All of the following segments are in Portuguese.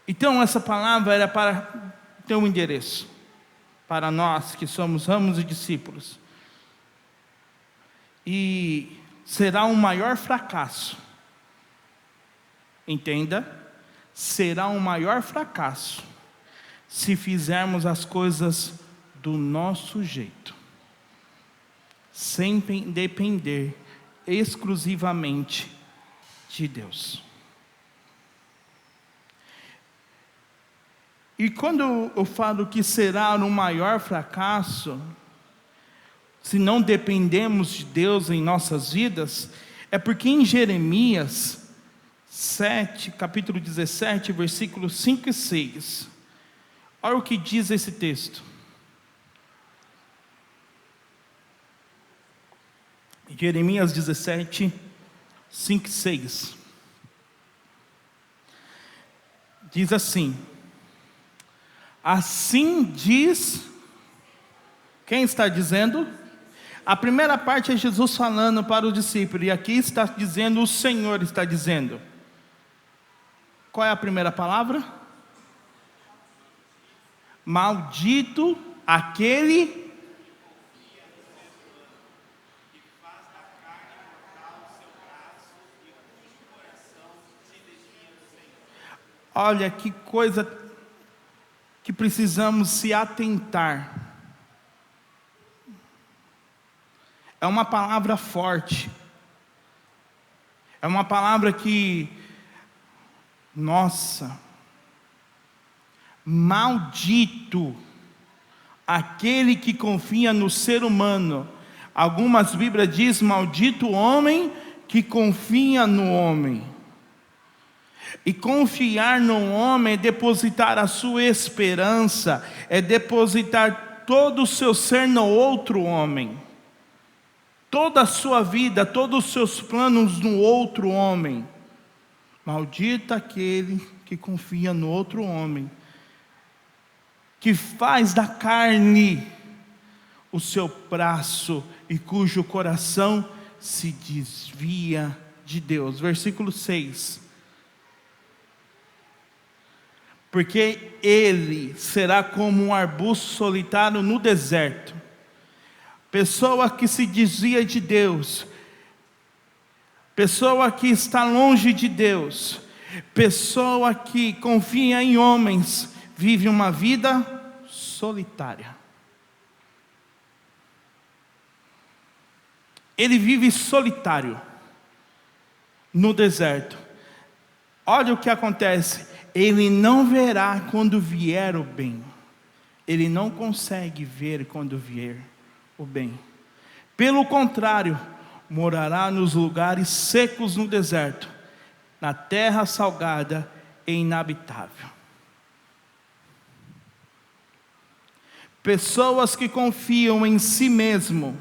Então essa palavra era para ter um endereço, para nós que somos ramos e discípulos. E será um maior fracasso, entenda, será um maior fracasso se fizermos as coisas do nosso jeito, sem depender exclusivamente de Deus. E quando eu falo que será um maior fracasso, se não dependemos de Deus em nossas vidas, é porque em Jeremias 7, capítulo 17, versículos 5 e 6, olha o que diz esse texto. Jeremias 17, 5 e 6. Diz assim: assim diz, quem está dizendo? A primeira parte é Jesus falando para o discípulo, e aqui está dizendo, o Senhor está dizendo. Qual é a primeira palavra? Maldito aquele olha que coisa que precisamos se atentar. É uma palavra forte. É uma palavra que, nossa, maldito aquele que confia no ser humano. Algumas Bíblias dizem, maldito o homem que confia no homem. E confiar no homem é depositar a sua esperança, é depositar todo o seu ser no outro homem, toda a sua vida, todos os seus planos no outro homem. Maldito aquele que confia no outro homem, que faz da carne o seu braço e cujo coração se desvia de Deus. Versículo 6. Porque ele será como um arbusto solitário no deserto. Pessoa que se desvia de Deus, pessoa que está longe de Deus, pessoa que confia em homens, vive uma vida solitária. Ele vive solitário no deserto. Olha o que acontece. Ele não verá quando vier o bem. Ele não consegue ver quando vier o bem. Pelo contrário, morará nos lugares secos no deserto, na terra salgada e inabitável. Pessoas que confiam em si mesmo,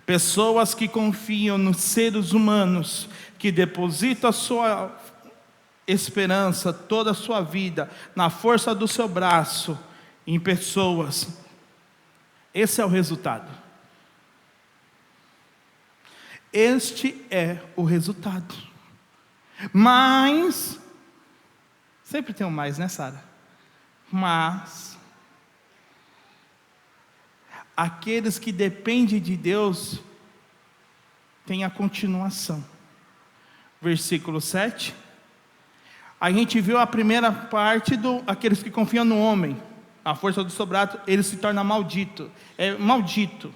pessoas que confiam nos seres humanos, que depositam a sua esperança, toda a sua vida, na força do seu braço, em pessoas. Esse é o resultado. Este é o resultado. Mas, sempre tem um mais, né, Sara? Mas, aqueles que dependem de Deus, têm a continuação. Versículo 7. A gente viu a primeira parte aqueles que confiam no homem, a força do seu braço, ele se torna maldito. É maldito.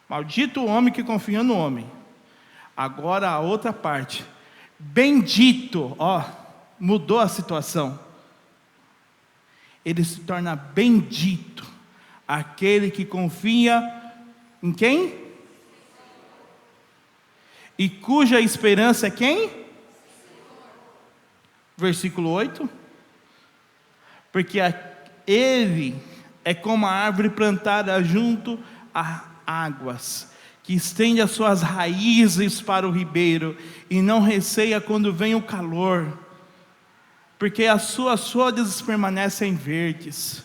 Maldito o homem que confia no homem. Agora a outra parte. Bendito, ó, mudou a situação. Ele se torna bendito aquele que confia em quem? E cuja esperança é quem? Versículo 8. Porque ele é como a árvore plantada junto a águas, que estende as suas raízes para o ribeiro, e não receia quando vem o calor, porque as suas folhas permanecem verdes,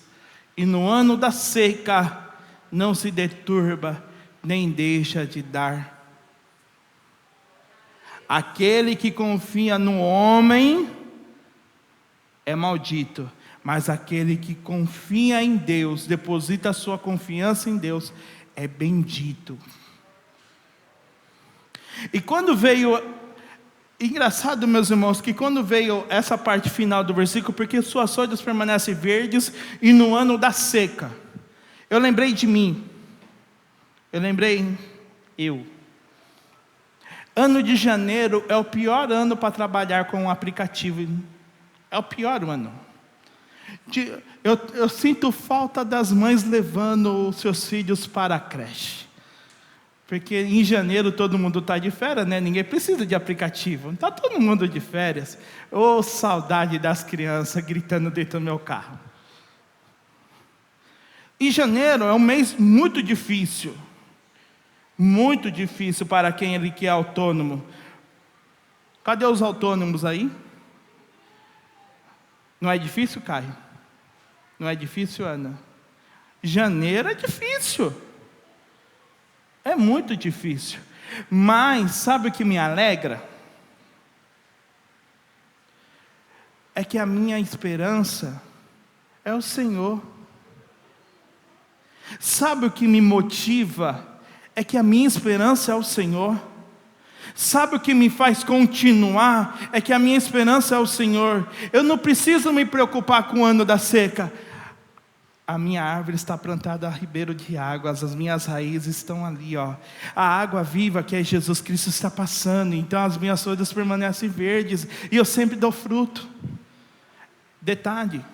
e no ano da seca não se deturba, nem deixa de dar. Aquele que confia no homem é maldito, mas aquele que confia em Deus, deposita a sua confiança em Deus, é bendito. E quando veio, engraçado, meus irmãos, que quando veio essa parte final do versículo, porque suas folhas permanecem verdes e no ano da seca, eu lembrei de mim, ano de janeiro é o pior ano para trabalhar com um aplicativo, é o pior ano. Eu sinto falta das mães levando os seus filhos para a creche, porque em janeiro todo mundo está de férias, né? Ninguém precisa de aplicativo, está todo mundo de férias. Oh, saudade das crianças gritando dentro do meu carro. E janeiro é um mês muito difícil para quem ele que é autônomo. Cadê os autônomos aí? Não é difícil, Caio? Não é difícil, Ana? Janeiro é difícil. É muito difícil. Mas sabe o que me alegra? É que a minha esperança é o Senhor. Sabe o que me motiva? É que a minha esperança é o Senhor. Sabe o que me faz continuar? É que a minha esperança é o Senhor. Eu não preciso me preocupar com o ano da seca. A minha árvore está plantada a ribeiro de águas, as minhas raízes estão ali, ó. A água viva que é Jesus Cristo está passando, então as minhas folhas permanecem verdes, e eu sempre dou fruto. Detalhe,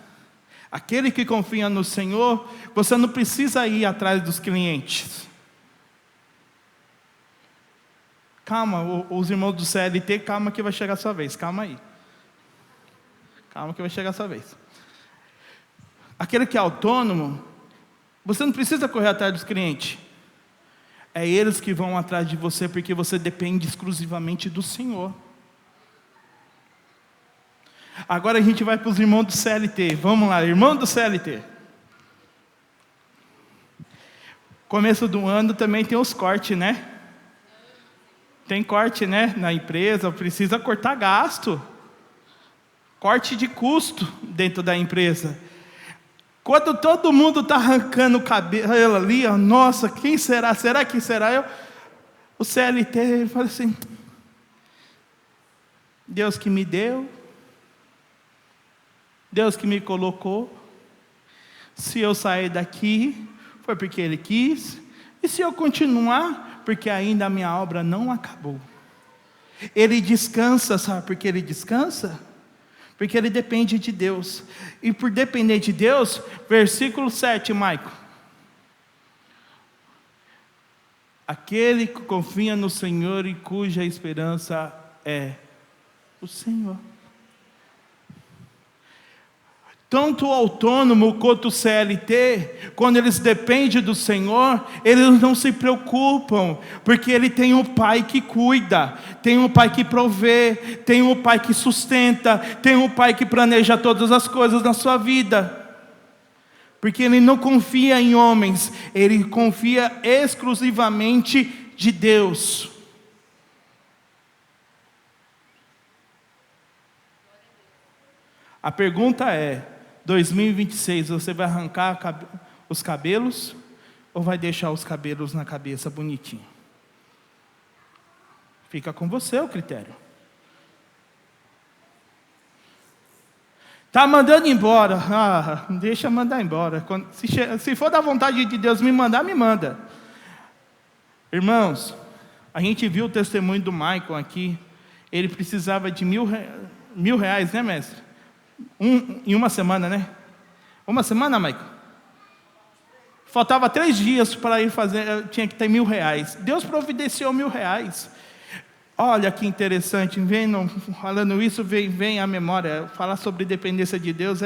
aquele que confia no Senhor, você não precisa ir atrás dos clientes. Calma, os irmãos do CLT, calma que vai chegar a sua vez, calma aí. Calma que vai chegar a sua vez. Aquele que é autônomo, você não precisa correr atrás dos clientes. É eles que vão atrás de você, porque você depende exclusivamente do Senhor. Agora a gente vai para os irmãos do CLT. Vamos lá, irmão do CLT. Começo do ano também tem os cortes, né? Tem corte, né? Na empresa, precisa cortar gasto. Corte de custo dentro da empresa. Quando todo mundo está arrancando o cabelo ali, ó, nossa, quem será? Será que será eu? O CLT, ele fala assim, Deus que me deu, Deus que me colocou, se eu sair daqui, foi porque Ele quis, e se eu continuar, porque ainda a minha obra não acabou. Ele descansa, sabe por que ele descansa? Porque ele depende de Deus. E por depender de Deus, versículo 7, Maico. Aquele que confia no Senhor e cuja esperança é o Senhor. Tanto o autônomo quanto o CLT, quando eles dependem do Senhor, eles não se preocupam, porque ele tem um pai que cuida, tem um pai que provê, tem um pai que sustenta, tem um pai que planeja todas as coisas na sua vida. Porque ele não confia em homens, ele confia exclusivamente de Deus. A pergunta é: 2026, você vai arrancar os cabelos ou vai deixar os cabelos na cabeça bonitinho? Fica com você o critério. Está mandando embora. Deixa mandar embora. Se for da vontade de Deus me mandar, me manda. Irmãos, a gente viu o testemunho do Michael aqui. Ele precisava de R$1.000, né, mestre? Em uma semana, né? Uma semana, Michael? Faltava 3 dias para ir fazer, tinha que ter R$1.000. Deus providenciou R$1.000. Olha que interessante, falando isso, vem à memória. Falar sobre dependência de Deus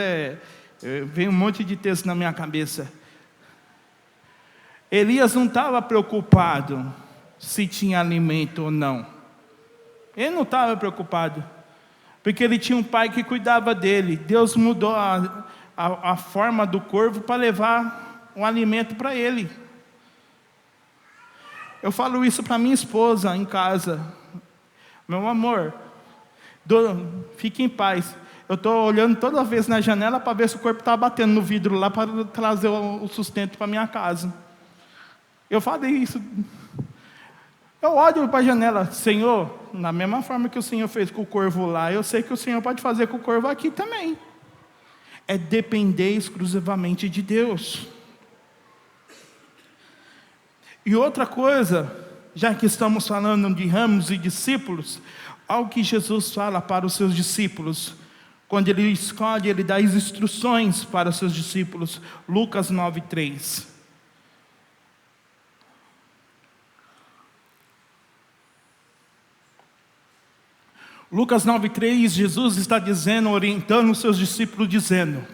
vem um monte de texto na minha cabeça. Elias não estava preocupado se tinha alimento ou não. Ele não estava preocupado, porque ele tinha um pai que cuidava dele. Deus mudou a forma do corvo para levar um alimento para ele. Eu falo isso para minha esposa em casa. Meu amor, fique em paz. eu estou olhando toda vez na janela para ver se o corpo está batendo no vidro lá para trazer o sustento para minha casa. Eu falei isso. Eu olho para a janela, Senhor, na mesma forma que o Senhor fez com o corvo lá, eu sei que o Senhor pode fazer com o corvo aqui também. É depender exclusivamente de Deus. E outra coisa, já que estamos falando de ramos e discípulos, algo que Jesus fala para os seus discípulos, quando Ele escolhe, Ele dá as instruções para os seus discípulos. Lucas 9:3. Lucas 9:3, Jesus está dizendo, orientando os seus discípulos, dizendo,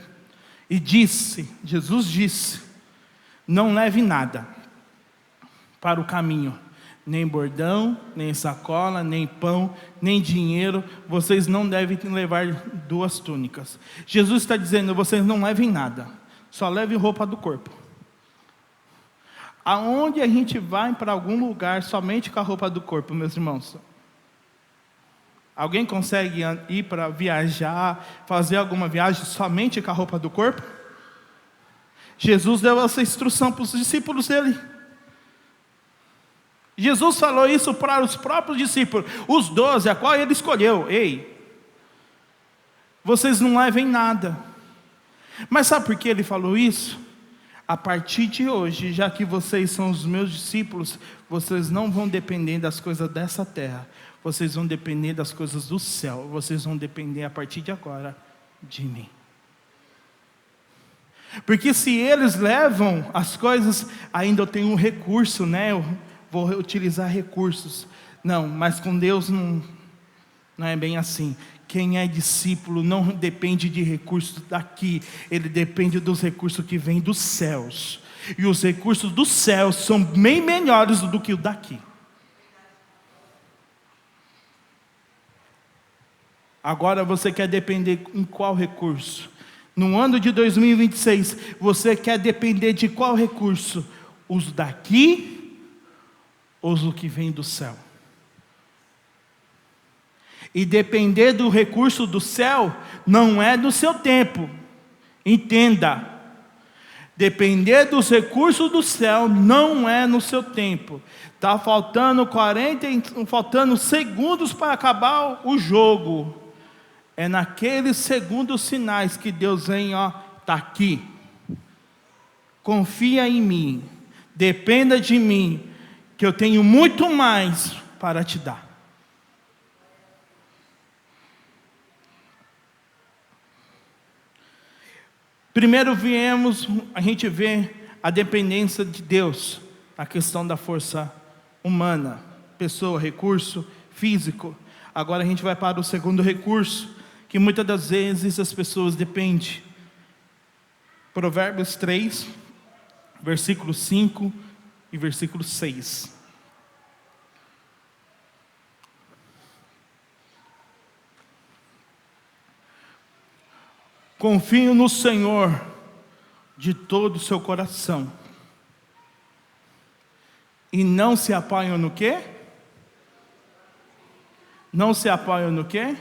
Jesus disse, não leve nada para o caminho, nem bordão, nem sacola, nem pão, nem dinheiro, vocês não devem levar 2 túnicas. Jesus está dizendo, vocês não levem nada, só levem roupa do corpo. Aonde a gente vai para algum lugar somente com a roupa do corpo, meus irmãos? Alguém consegue ir para viajar, fazer alguma viagem somente com a roupa do corpo? Jesus deu essa instrução para os discípulos dele. Jesus falou isso para os próprios discípulos, os 12, a qual ele escolheu. Ei, vocês não levem nada. Mas sabe por que ele falou isso? A partir de hoje, já que vocês são os meus discípulos, vocês não vão depender das coisas dessa terra, vocês vão depender das coisas do céu, vocês vão depender a partir de agora de mim. Porque se eles levam as coisas, ainda eu tenho um recurso, né? Eu vou utilizar recursos. Não, mas com Deus não é bem assim. Quem é discípulo não depende de recursos daqui, ele depende dos recursos que vêm dos céus. E os recursos dos céus são bem melhores do que o daqui. Agora você quer depender em qual recurso? No ano de 2026, você quer depender de qual recurso? Os daqui ou os que vêm do céu? E depender do recurso do céu não é do seu tempo. Entenda. Depender dos recursos do céu não é no seu tempo. Está faltando faltando segundos para acabar o jogo. É naqueles segundos sinais que Deus vem, está aqui. Confia em mim. Dependa de mim, que eu tenho muito mais para te dar. Primeiro a gente vê a dependência de Deus, a questão da força humana, pessoa, recurso físico. Agora a gente vai para o segundo recurso, que muitas das vezes as pessoas dependem. Provérbios 3, versículo 5 e versículo 6. Confie no Senhor de todo o seu coração. E não se apoiam no quê? Não se apoiam no quê?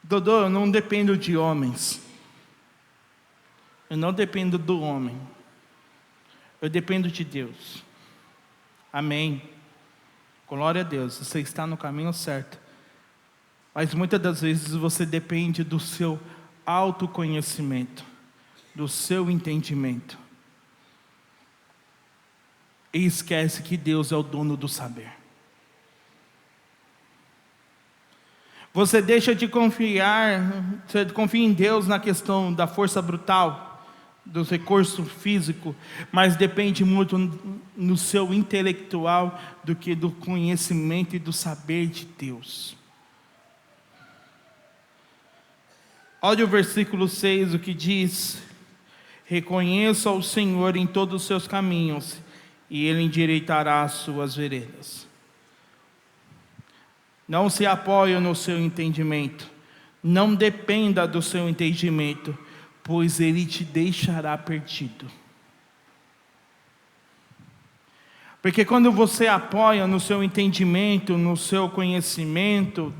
Dodô, eu não dependo de homens. Eu não dependo do homem. Eu dependo de Deus. Amém. Glória a Deus, você está no caminho certo. Mas muitas das vezes você depende do seu autoconhecimento, do seu entendimento. E esquece que Deus é o dono do saber. Você deixa de confiar, você confia em Deus na questão da força brutal, do recurso físico, mas depende muito no seu intelectual do que do conhecimento e do saber de Deus. Olha o versículo 6, o que diz: reconheça o Senhor em todos os seus caminhos, e Ele endireitará as suas veredas. Não se apoie no seu entendimento, não dependa do seu entendimento, pois ele te deixará perdido. Porque quando você apoia no seu entendimento, no seu conhecimento,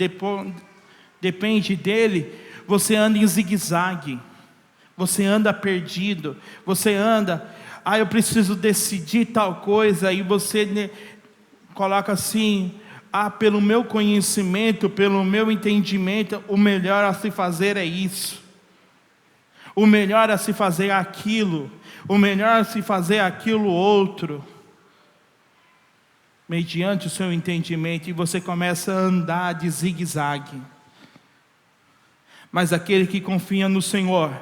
depende dele, você anda em zigue-zague, você anda perdido, você anda, eu preciso decidir tal coisa, e você coloca assim, pelo meu conhecimento, pelo meu entendimento, o melhor a se fazer é isso, o melhor a se fazer é aquilo, o melhor a se fazer é aquilo outro, mediante o seu entendimento, e você começa a andar de zigue-zague. Mas aquele que confia no Senhor,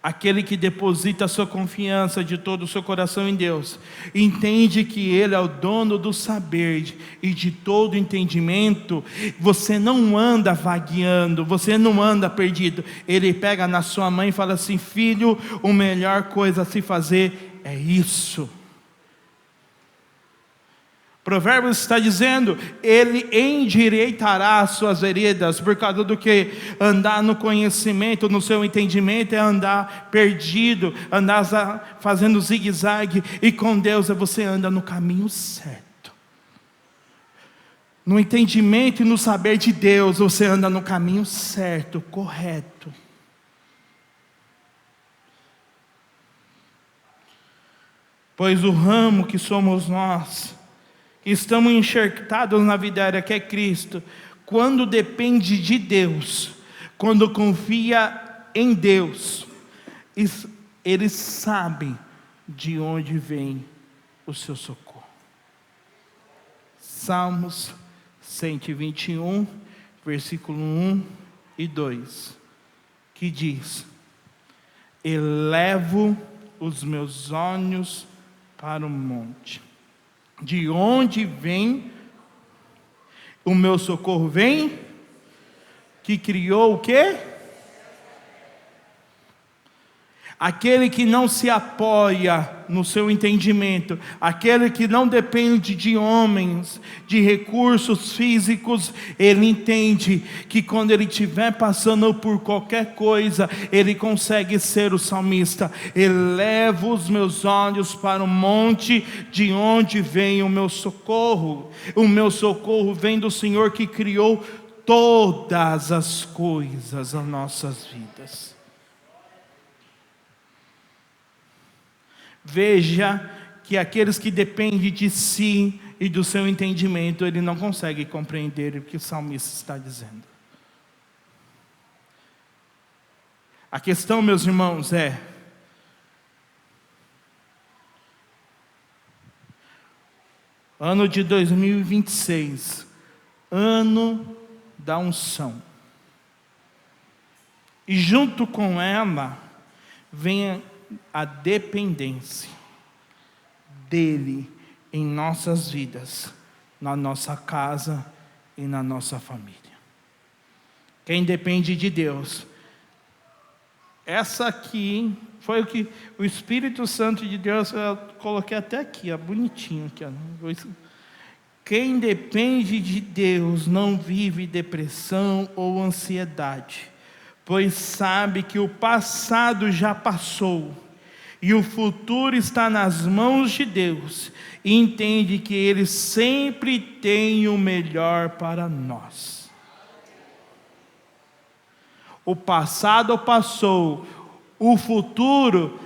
aquele que deposita a sua confiança de todo o seu coração em Deus, entende que Ele é o dono do saber e de todo entendimento. Você não anda vagueando, você não anda perdido. Ele pega na sua mão e fala assim: filho, a melhor coisa a se fazer é isso. Provérbios está dizendo, Ele endireitará as suas veredas, por causa do que andar no conhecimento, no seu entendimento, é andar perdido, andar fazendo zigue-zague, e com Deus você anda no caminho certo. No entendimento e no saber de Deus, você anda no caminho certo, correto. Pois o ramo que somos nós, estamos enxertados na videira que é Cristo, quando depende de Deus, quando confia em Deus, eles sabem de onde vem o seu socorro. Salmos 121, versículo 1 e 2, que diz: elevo os meus olhos para o monte. De onde vem o meu socorro? Vem, que criou o quê? Aquele que não se apoia no seu entendimento, aquele que não depende de homens, de recursos físicos, ele entende que quando ele estiver passando por qualquer coisa, ele consegue ser o salmista: elevo os meus olhos para o monte, de onde vem o meu socorro? O meu socorro vem do Senhor que criou todas as coisas nas nossas vidas. Veja que aqueles que dependem de si e do seu entendimento, ele não consegue compreender o que o salmista está dizendo. A questão, meus irmãos, é: ano de 2026, ano da unção, e junto com ela vem a dependência dele em nossas vidas, na nossa casa e na nossa família. Quem depende de Deus, essa aqui foi o que o Espírito Santo de Deus, eu coloquei até aqui, bonitinho aqui, quem depende de Deus não vive depressão ou ansiedade, pois sabe que o passado já passou e o futuro está nas mãos de Deus, e entende que Ele sempre tem o melhor para nós. O passado passou, o futuro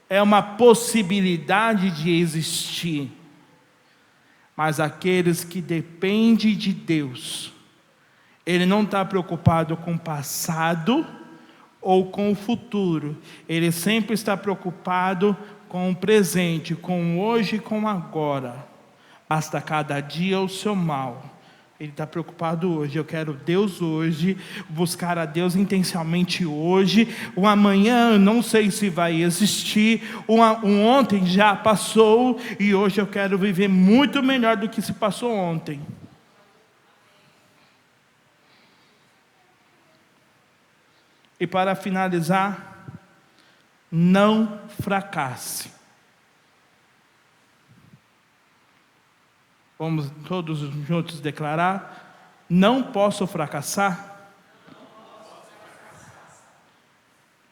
é uma possibilidade de existir, mas aqueles que dependem de Deus, ele não está preocupado com o passado ou com o futuro. Ele sempre está preocupado com o presente, com o hoje e com o agora. Basta cada dia o seu mal. Ele está preocupado hoje. Eu quero Deus hoje, buscar a Deus intencionalmente hoje. O amanhã eu não sei se vai existir. O ontem já passou e hoje eu quero viver muito melhor do que se passou ontem. E para finalizar, não fracasse. Vamos todos juntos declarar: não posso fracassar.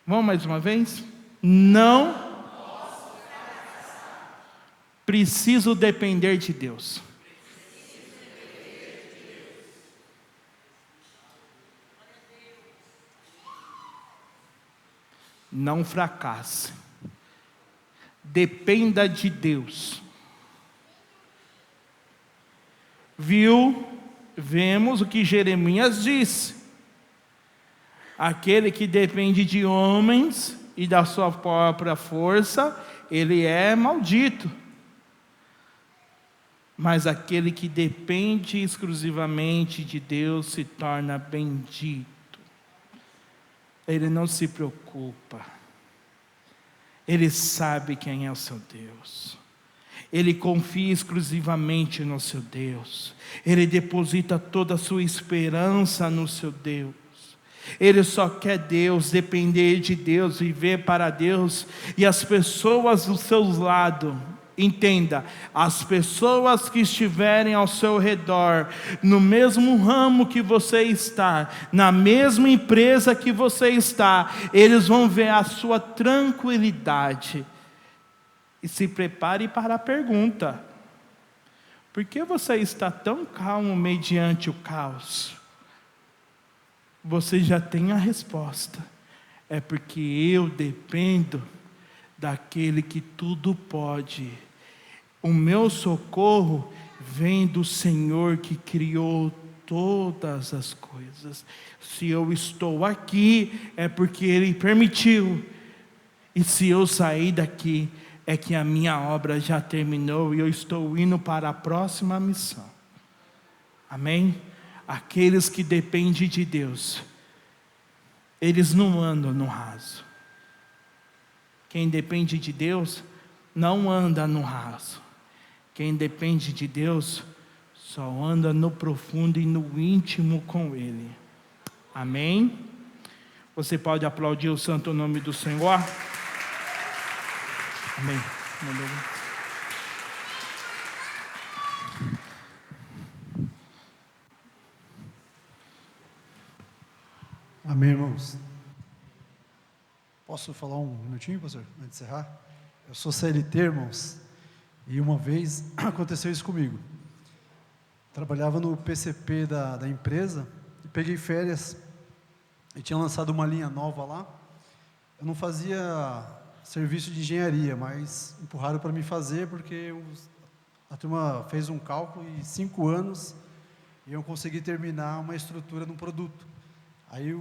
Vamos mais uma vez? Não. Preciso depender de Deus. Não fracasse. Dependa de Deus. Vemos o que Jeremias disse. Aquele que depende de homens e da sua própria força, ele é maldito. Mas aquele que depende exclusivamente de Deus se torna bendito. Ele não se preocupa. Ele sabe quem é o seu Deus. Ele confia exclusivamente no seu Deus. Ele deposita toda a sua esperança no seu Deus. Ele só quer Deus, depender de Deus, viver para Deus. E as pessoas do seu lado, entenda, as pessoas que estiverem ao seu redor, no mesmo ramo que você está, na mesma empresa que você está, eles vão ver a sua tranquilidade. E se prepare para a pergunta: por que você está tão calmo mediante o caos? Você já tem a resposta. É porque eu dependo daquele que tudo pode. O meu socorro vem do Senhor que criou todas as coisas. Se eu estou aqui, é porque Ele permitiu. E se eu sair daqui, é que a minha obra já terminou e eu estou indo para a próxima missão. Amém? Aqueles que dependem de Deus, eles não andam no raso. Quem depende de Deus não anda no raso. Quem depende de Deus só anda no profundo e no íntimo com Ele. Amém? Você pode aplaudir o santo nome do Senhor? Amém. Amém, irmãos. Posso falar um minutinho, pastor, antes de encerrar? Eu sou CLT, irmãos, e uma vez aconteceu isso comigo. Trabalhava no PCP da empresa e peguei férias e tinha lançado uma linha nova lá. Eu não fazia serviço de engenharia, mas empurraram para me fazer porque a turma fez um cálculo e 5 anos e eu consegui terminar uma estrutura de um produto. Aí